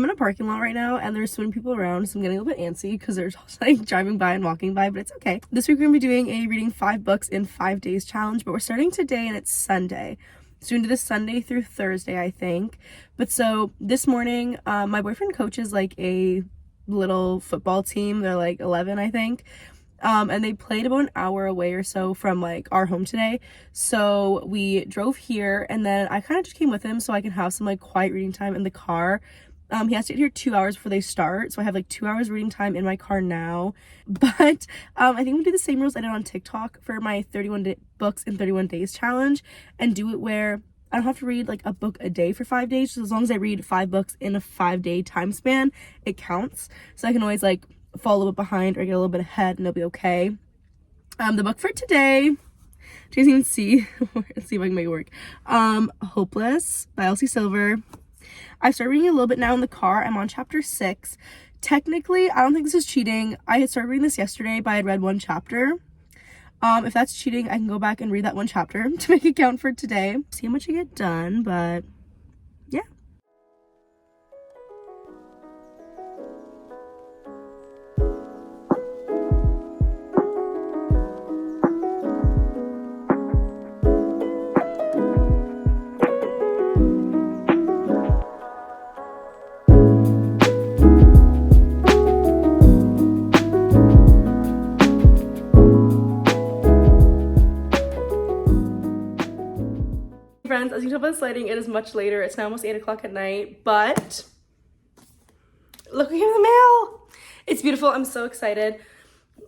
in a parking lot right now and there's so many people around, so I'm getting a little bit antsy because they're just like driving by and walking by, but it's okay. This week we're gonna be doing a reading 5 books in 5 days challenge, but we're starting today and it's Sunday. So we're gonna do this Sunday through Thursday, I think. But so this morning, my boyfriend coaches like a little football team. They're like 11, I think. And they played about an hour away or so from like our home today. So we drove here and then I kind of just came with him so I can have some like quiet reading time in the car. He has to get here 2 hours before they start, so I have like 2 hours reading time in my car now. But I think we do the same rules I did on TikTok for my 31 books in 31 days challenge, and do it where I don't have to read like a book a day for 5 days. So as long as I read 5 books in a 5-day time span, it counts. So I can always like fall a little bit behind or get a little bit ahead and it'll be okay. The book for today, you guys can see, let's see if I can make it work. Hopeless by Elsie Silver. I started reading a little bit now in the car. I'm on chapter 6. Technically, I don't think this is cheating. I had started reading this yesterday, but I had read 1 chapter. If that's cheating, I can go back and read that 1 chapter to make it count for today. See how much I get done, but yeah. Friends, as you can tell by the lighting, it is much later. It's now almost 8 o'clock at night, but look, we have the mail. It's beautiful. I'm so excited.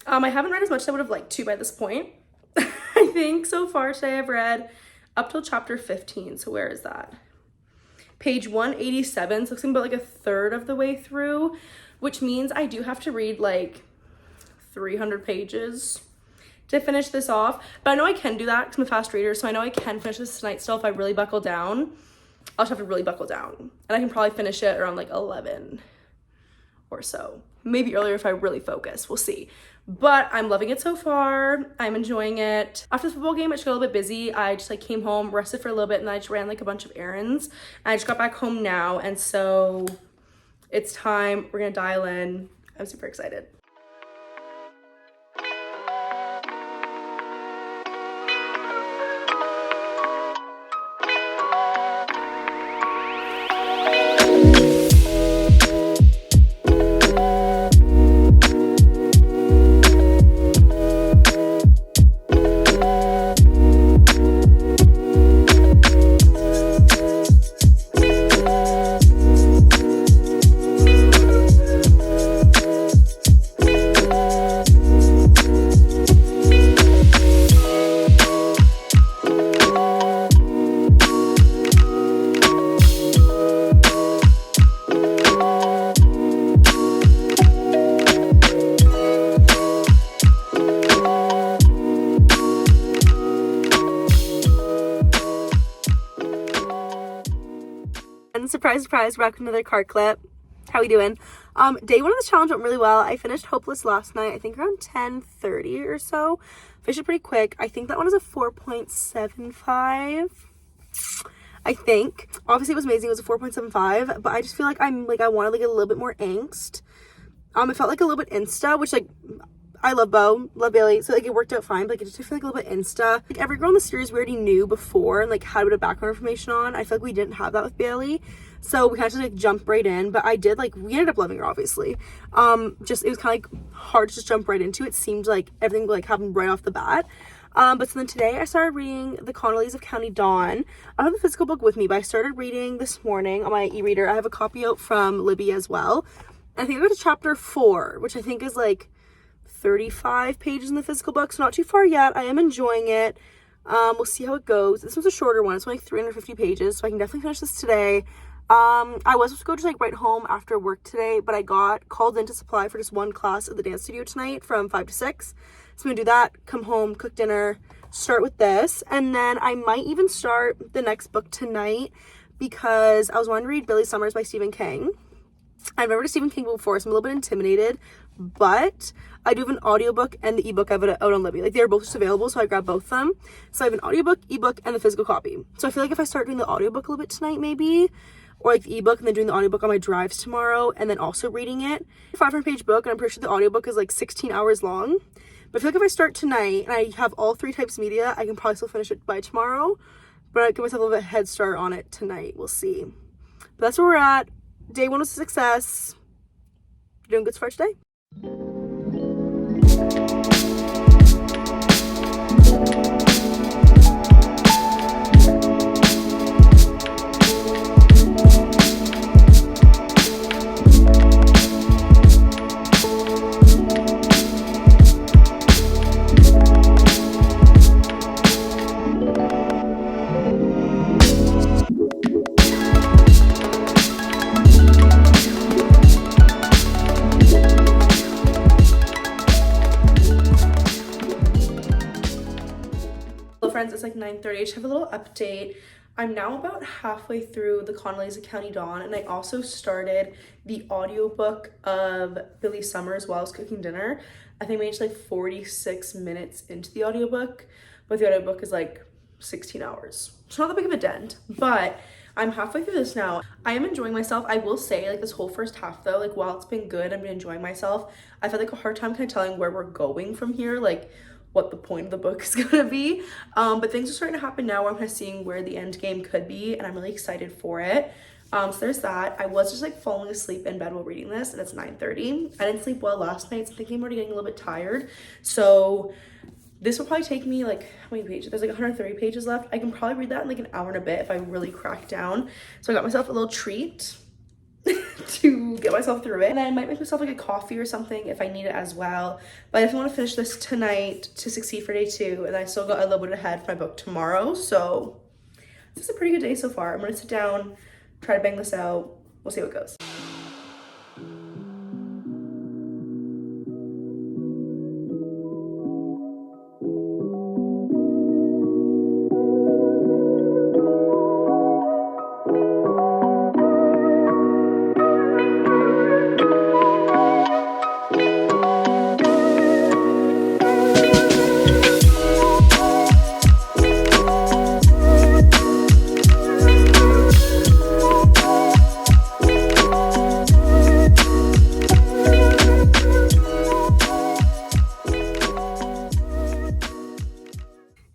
I haven't read as much as I would have liked to by this point. I think so far today I've read up till chapter 15. So where is that? Page 187. So it's about like a third of the way through, which means I do have to read like 300 pages to finish this off. But I know I can do that because I'm a fast reader, so I know I can finish this tonight still if I really buckle down. I'll just have to really buckle down. And I can probably finish it around like 11 or so. Maybe earlier if I really focus. We'll see. But I'm loving it so far. I'm enjoying it. After the football game, it just got a little bit busy. I just like came home, rested for a little bit, and I just ran like a bunch of errands. And I just got back home now, and so it's time. We're gonna dial in. I'm super excited. Surprise, surprise, we're back with another card clip. How we doing? Day 1 of this challenge went really well. I finished Hopeless last night, I think around 10:30 or so. Finished it pretty quick. I think that one is a 4.75. I think. Obviously it was amazing, it was a 4.75, but I just feel like I wanted like a little bit more angst. It felt like a little bit insta, which like I love Bo, love Bailey, so like it worked out fine, but like, it just felt like a little bit insta. Like every girl in the series we already knew before and like had a bit of background information on. I feel like we didn't have that with Bailey, so we had to like jump right in. But I did like, we ended up loving her obviously. Just it was kind of like hard to just jump right into. It seemed like everything like happened right off the bat. But so then today I started reading The Connellys of County Dawn. I don't have the physical book with me, but I started reading this morning on my e-reader. I have a copy out from Libby as well. And I think I got to chapter 4, which I think is like 35 pages in the physical book, so not too far yet. I am enjoying it. We'll see how it goes. This was a shorter one. It's only like 350 pages, so I can definitely finish this today. I was supposed to go just like right home after work today, but I got called in to supply for just 1 class at the dance studio tonight from 5 to 6. So I'm gonna do that, come home, cook dinner, start with this, and then I might even start the next book tonight because I was wanting to read Billy Summers by Stephen King. I've never read Stephen King before, so I'm a little bit intimidated, but I do have an audiobook and the ebook. I have it out on Libby. Like, they're both just available, so I grabbed both of them. So I have an audiobook, ebook, and the physical copy. So I feel like if I start doing the audiobook a little bit tonight, maybe, or like the ebook and then doing the audiobook on my drives tomorrow and then also reading it. 500-page book, and I'm pretty sure the audiobook is like 16 hours long. But I feel like if I start tonight and I have all 3 types of media, I can probably still finish it by tomorrow. But I'll give myself a little bit of a head start on it tonight. We'll see. But that's where we're at. Day 1 was a success. Doing good so far today. Friends, it's like 9:30. I just have a little update. I'm now about halfway through the Condoleezza County Dawn, and I also started the audiobook of Billy Summers while I was cooking dinner. I think I made it to like 46 minutes into the audiobook, but the audiobook is like 16 hours. It's not that big of a dent, but I'm halfway through this now. I am enjoying myself. I will say, like, this whole first half though, like, while it's been good, I've been enjoying myself. I've had like a hard time kind of telling where we're going from here, like what the point of the book is gonna be, but things are starting to happen now where I'm kind of seeing where the end game could be, and I'm really excited for it. So there's that. I was just like falling asleep in bed while reading this, and it's 9:30. I didn't sleep well last night, so I think I'm already getting a little bit tired. So this will probably take me like, how many pages? There's like 130 pages left. I can probably read that in like an hour and a bit if I really crack down. So I got myself a little treat to get myself through it, and I might make myself like a coffee or something if I need it as well. But I definitely want to finish this tonight to succeed for day 2, and I still got a little bit ahead for my book tomorrow. So this is a pretty good day so far. I'm gonna sit down, try to bang this out. We'll see how it goes.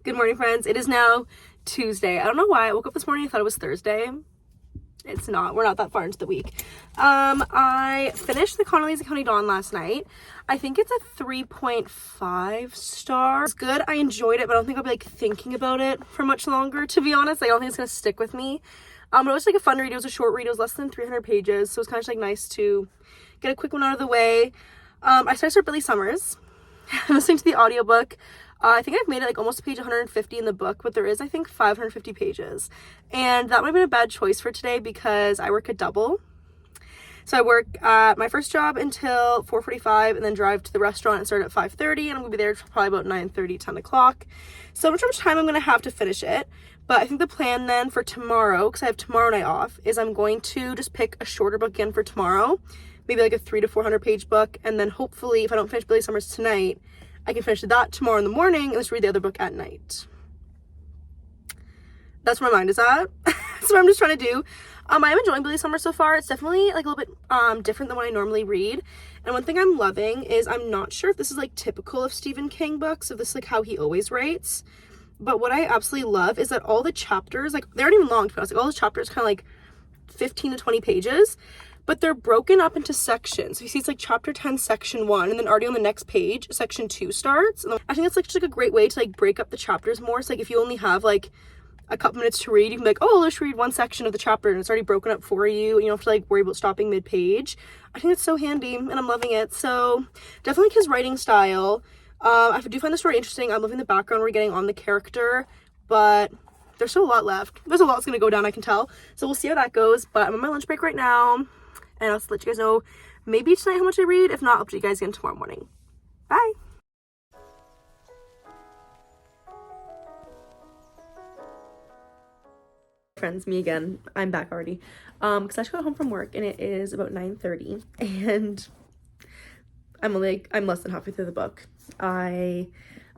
Good morning, friends. It is now Tuesday. I don't know why I woke up this morning. I thought it was Thursday. It's not. We're not that far into the week. I finished the Condoleezza County Dawn last night. I think it's a 3.5 star. It's good. I enjoyed it, but I don't think I'll be like thinking about it for much longer, to be honest. I don't think it's gonna stick with me. But it was like a fun read. It was a short read. It was less than 300 pages, so it was kind of like nice to get a quick one out of the way. I started Billy Summers. I'm listening to the audiobook. I think I've made it like almost to page 150 in the book, but there is, I think, 550 pages. And that might have been a bad choice for today because I work a double. So I work at my first job until 4:45 and then drive to the restaurant and start at 5:30, and I'm going to be there till probably about 9:30, 10 o'clock. So I'm not sure how much time I'm going to have to finish it. But I think the plan then for tomorrow, because I have tomorrow night off, is I'm going to just pick a shorter book again for tomorrow. Maybe like a 300 to 400 page book. And then hopefully if I don't finish Billy Summers tonight, I can finish that tomorrow in the morning and just read the other book at night. That's where my mind is at. That's what I'm just trying to do. I am enjoying Billy Summers so far. It's definitely like a little bit different than what I normally read. And one thing I'm loving is, I'm not sure if this is like typical of Stephen King books, if this is like how he always writes. But what I absolutely love is that all the chapters, like, they aren't even long to be honest. Like, all the chapters kind of like 15 to 20 pages. But they're broken up into sections. So you see it's like chapter 10, section 1, and then already on the next page, section 2 starts. And I think it's like just like a great way to like break up the chapters more. So like if you only have like a couple minutes to read, you can be like, oh, let's read one section of the chapter, and it's already broken up for you, and you don't have to like worry about stopping mid-page. I think it's so handy, and I'm loving it. So definitely his writing style. I do find the story interesting. I'm loving the background we're getting on the character, but there's still a lot left. There's a lot that's gonna go down, I can tell. So we'll see how that goes. But I'm on my lunch break right now. And I'll just let you guys know maybe tonight how much I read. If not, I'll update you guys again tomorrow morning. Bye. Friends, me again. I'm back already. Because I just got home from work and it is about 9:30 and I'm less than halfway through the book. I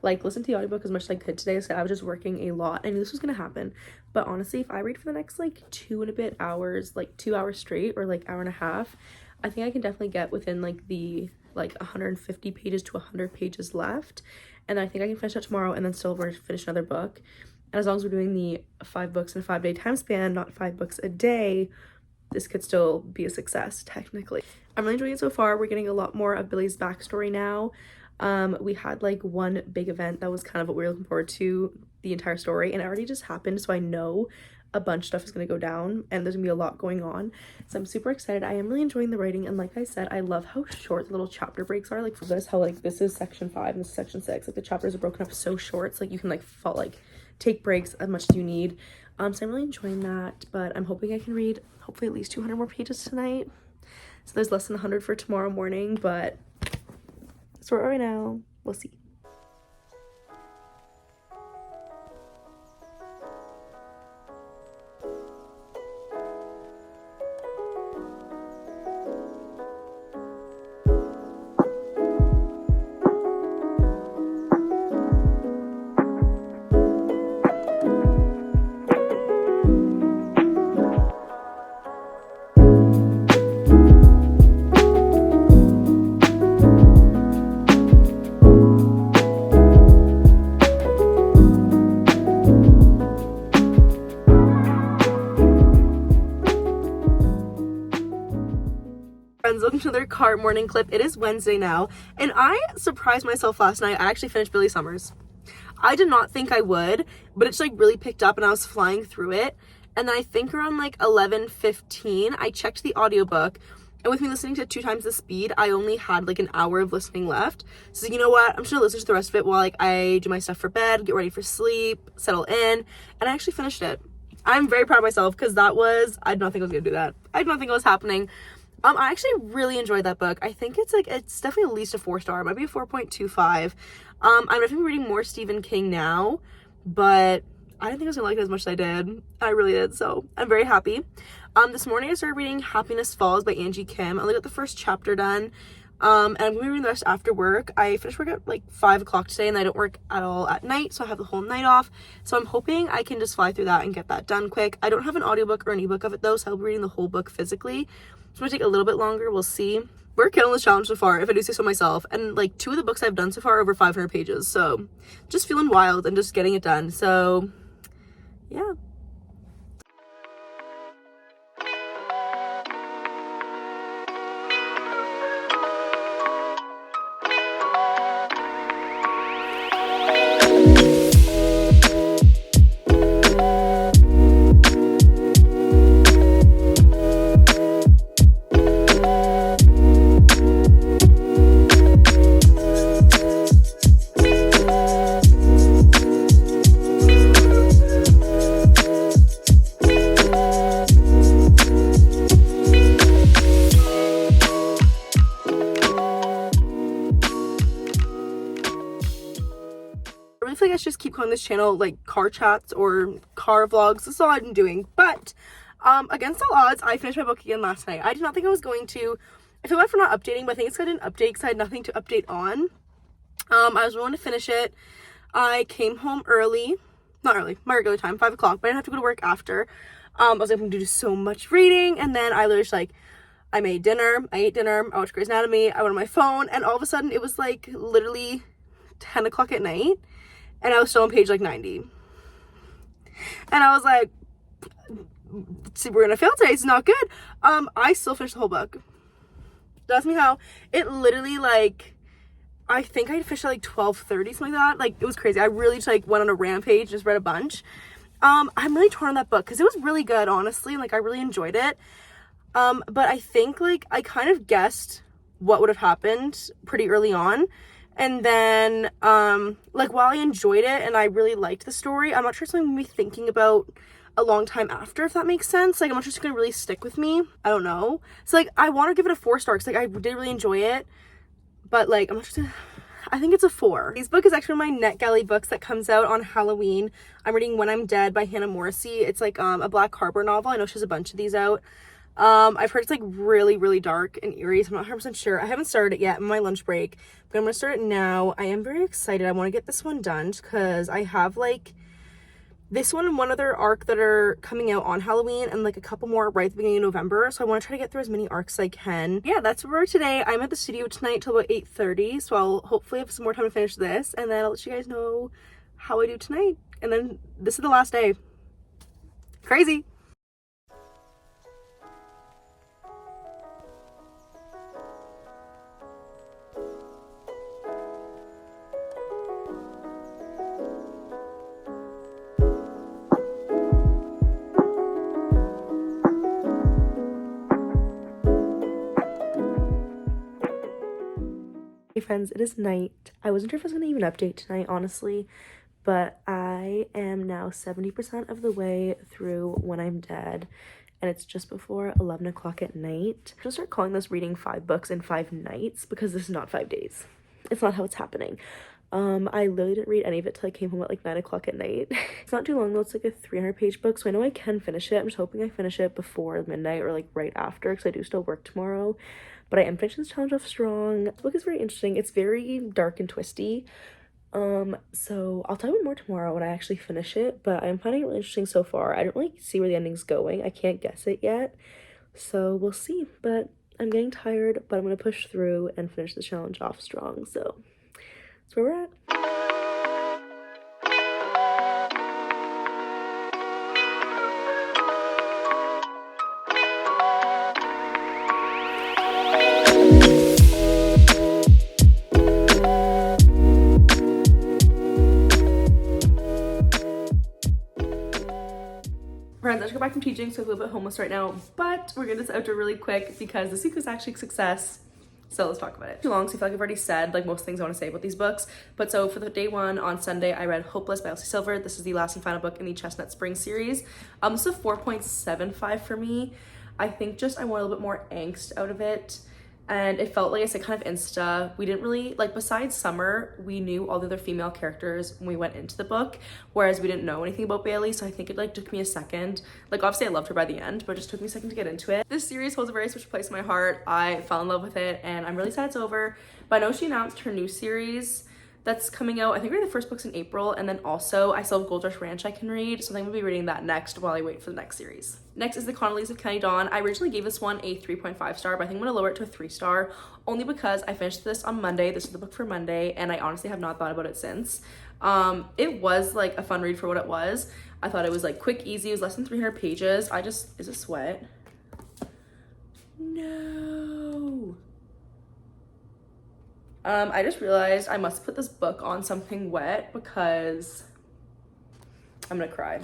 like listen to the audiobook as much as I could today. So I was just working a lot. I knew this was gonna happen, but honestly, if I read for the next like 2 and a bit hours, like 2 hours straight or like hour and a half, I think I can definitely get within like the 150 pages to 100 pages left, and I think I can finish that tomorrow and then still finish another book. And as long as we're doing the 5 books in a 5-day time span, not 5 books a day, this could still be a success technically. I'm really enjoying it so far. We're getting a lot more of Billy's backstory now. We had like one big event that was kind of what we were looking forward to the entire story, and it already just happened, so I know a bunch of stuff is going to go down and there's gonna be a lot going on, so I'm super excited. I am really enjoying the writing, and like I said, I love how short the little chapter breaks are. Like for this, how like this is section 5 and this is section 6, like the chapters are broken up so short, so like you can like take breaks as much as you need. So I'm really enjoying that, but I'm hoping I can read hopefully at least 200 more pages tonight, so there's less than 100 for tomorrow morning, but that's where we are right now. We'll see. Friends, welcome to another cart morning clip. It is Wednesday now, and I surprised myself last night. I actually finished Billy Summers. I did not think I would, but it's like really picked up and I was flying through it. And then I think around like 11:15, I checked the audiobook, and with me listening to 2 times the speed, I only had like an hour of listening left. So you know what? I'm just gonna listen to the rest of it while like I do my stuff for bed, get ready for sleep, settle in, and I actually finished it. I'm very proud of myself because I did not think I was gonna do that. I did not think it was happening. I actually really enjoyed that book. I think it's definitely at least a 4-star. It might be a 4.25. I'm definitely reading more Stephen King now, but I didn't think I was gonna like it as much as I did. I really did, so I'm very happy. This morning I started reading Happiness Falls by Angie Kim. I only got the first chapter done. And I'm gonna be reading the rest after work. I finished work at like 5 o'clock today, and I don't work at all at night, so I have the whole night off. So I'm hoping I can just fly through that and get that done quick. I don't have an audiobook or an ebook of it though, so I'll be reading the whole book physically. It's gonna take a little bit longer, we'll see. We're killing this challenge so far, if I do say so myself, and like 2 of the books I've done so far are over 500 pages, so just feeling wild and just getting it done. So yeah. I feel like I should just keep calling this channel like car chats or car vlogs. That's all I've been doing. But against all odds, I finished my book again last night. I did not think I was going to. I feel bad for not updating, but I think it's because I didn't update because I had nothing to update on. I was willing to finish it. I came home early, not early, my regular time, 5 o'clock, but I didn't have to go to work after. I was able to do so much reading, and then I literally just, like, I made dinner, I ate dinner, I watched Grey's Anatomy, I went on my phone, and all of a sudden it was like literally 10 o'clock at night, and I was still on page like 90. And I was like, see, we're gonna fail today, it's not good. I still finished the whole book. That's me how it literally, like, I think I finished at like 12:30, something like that. Like, it was crazy. I really just like went on a rampage, just read a bunch. I'm really torn on that book because it was really good, honestly, and like I really enjoyed it. But I think like I kind of guessed what would have happened pretty early on. And then like while I enjoyed it and I really liked the story, I'm not sure it's something I'm gonna be thinking about a long time after, if that makes sense. Like, I'm not sure it's gonna really stick with me. I don't know. So like I want to give it a 4 star because like I did really enjoy it, but like I'm not sure. I think it's a 4. This book is actually one of my NetGalley books that comes out on Halloween. I'm reading When I'm Dead by Hannah Morrissey. It's like a Black Harbor novel. I know she has a bunch of these out. I've heard it's like really, really dark and eerie, so I'm not 100% sure. I haven't started it yet. I'm on my lunch break, but I'm gonna start it now. I am very excited. I want to get this one done because I have like this one and one other arc that are coming out on Halloween and like a couple more right at the beginning of November. So I want to try to get through as many arcs as I can. Yeah, that's where we're today. I'm at the studio tonight till about 8:30. So I'll hopefully have some more time to finish this, and then I'll let you guys know how I do tonight. And then this is the last day. Crazy. Hey friends, it is night. I wasn't sure if I was gonna even update tonight, honestly, but I am now 70% of the way through When I'm Dead, and it's just before 11 o'clock at night. I'm gonna start calling this reading 5 books in 5 nights because this is not 5 days. It's not how it's happening. I literally didn't read any of it till I came home at like 9 o'clock at night. It's not too long though, it's like a 300-page book, so I know I can finish it. I'm just hoping I finish it before midnight or like right after, because I do still work tomorrow. But I am finishing this challenge off strong. The book is very interesting. It's very dark and twisty. So I'll tell you more tomorrow when I actually finish it, but I'm finding it really interesting so far. I don't really see where the ending's going. I can't guess it yet. So we'll see. But I'm getting tired, but I'm gonna push through and finish the challenge off strong. So that's where we're at. Friends, I just got back from teaching, so I feel a bit homeless right now, but we're getting this outro really quick because this week was actually a success. So let's talk about it. Too long, so I feel like I've already said like most things I want to say about these books. But so for the day one on Sunday, I read Hopeless by Elsie Silver. This is the last and final book in the Chestnut Spring series. This is a 4.75 for me. I think just I want a little bit more angst out of it. And it felt like I said kind of insta. We didn't really, like, besides Summer, we knew all the other female characters when we went into the book, whereas we didn't know anything about Bailey, so I think it like took me a second. Like, obviously I loved her by the end, but it just took me a second to get into it. This series holds a very special place in my heart. I fell in love with it, and I'm really sad it's over. But I know she announced her new series that's coming out. I think we're the first books in April, and then also I still have Gold Rush Ranch I can read, so I think we'll be reading that next while I wait for the next series. Next is The Connellys of Kenny Dawn. I originally gave this one a 3.5 star, but I think I'm gonna lower it to a 3 star, only because I finished this on Monday. This is the book for Monday, and I honestly have not thought about it since. It was like a fun read for what it was. I thought it was like quick, easy. It was less than 300 pages. Is it sweat? No. I just realized I must put this book on something wet because I'm gonna cry.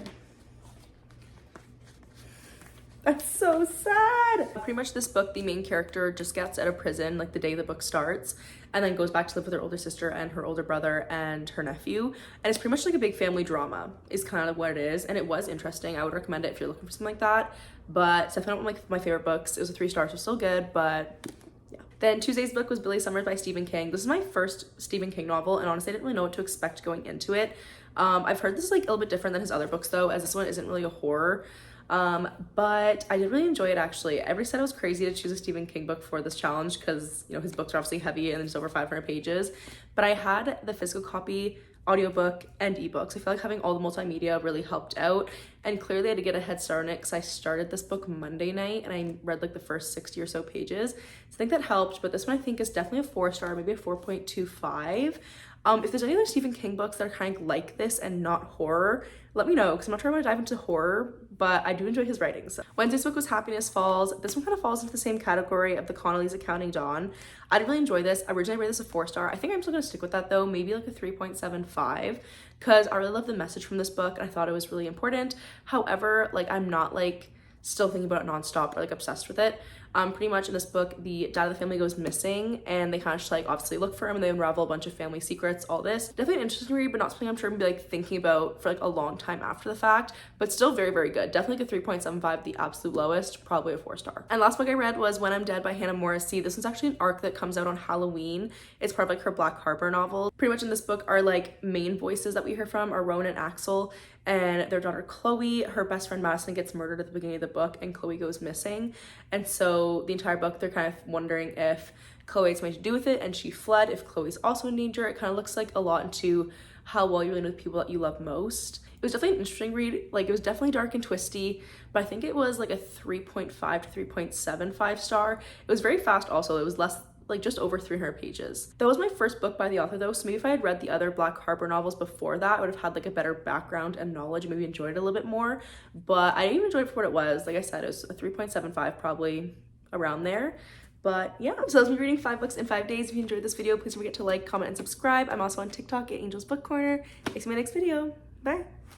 That's so sad. Pretty much this book, the main character just gets out of prison like the day the book starts, and then goes back to live with her older sister and her older brother and her nephew. And it's pretty much like a big family drama is kind of what it is. And it was interesting. I would recommend it if you're looking for something like that. But it's definitely one of my favorite books. It was a 3 stars, so still good, but yeah. Then Tuesday's book was Billy Summers by Stephen King. This is my first Stephen King novel, and honestly I didn't really know what to expect going into it. I've heard this is like a little bit different than his other books though, as this one isn't really a horror. But I did really enjoy it actually. Everybody said it was crazy to choose a Stephen King book for this challenge because, you know, his books are obviously heavy and there's over 500 pages. But I had the physical copy, audiobook, and ebooks. I feel like having all the multimedia really helped out. And clearly I had to get a head start on it because I started this book Monday night and I read like the first 60 or so pages. So I think that helped, but this one I think is definitely a 4 star, maybe a 4.25. If there's any other Stephen King books that are kind of like this and not horror, let me know, because I'm not sure I want to dive into horror, but I do enjoy his writing. So Wednesday's book was Happiness Falls. This one kind of falls into the same category of The Connellys of Kenny Dawn. I did really enjoy this. Originally I rated this a 4 star. I think I'm still gonna stick with that though, maybe like a 3.75, because I really love the message from this book and I thought it was really important. However, like I'm not like still thinking about it nonstop or like obsessed with it. Pretty much in this book, the dad of the family goes missing, and they kind of just like obviously look for him, and they unravel a bunch of family secrets, all this. Definitely an interesting read, but not something I'm sure I'm gonna be like thinking about for like a long time after the fact, but still very, very good. Definitely like a 3.75, the absolute lowest, probably a 4-star. And last book I read was When I'm Dead by Hannah Morrissey. This one's actually an arc that comes out on Halloween. It's part of like her Black Harbor novel. Pretty much in this book, our like main voices that we hear from are Rowan and Axel and their daughter Chloe. Her best friend Madison gets murdered at the beginning of the book, and Chloe goes missing. And so the entire book, they're kind of wondering if Chloe had something to do with it and she fled, if Chloe's also in danger. It kind of looks like a lot into how well you're in with people that you love most. It was definitely an interesting read. Like, it was definitely dark and twisty, but I think it was like a 3.5 to 3.75 star. It was very fast also. It was less, like just over 300 pages. That was my first book by the author though, so maybe if I had read the other Black Harbor novels before that, I would have had like a better background and knowledge and maybe enjoyed it a little bit more. But I didn't even enjoy it for what it was. Like I said, it was a 3.75, probably around there. But yeah, so that's me reading 5 books in 5 days. If you enjoyed this video, please don't forget to like, comment, and subscribe. I'm also on TikTok at Angel's Book Corner. See you in my next video. Bye.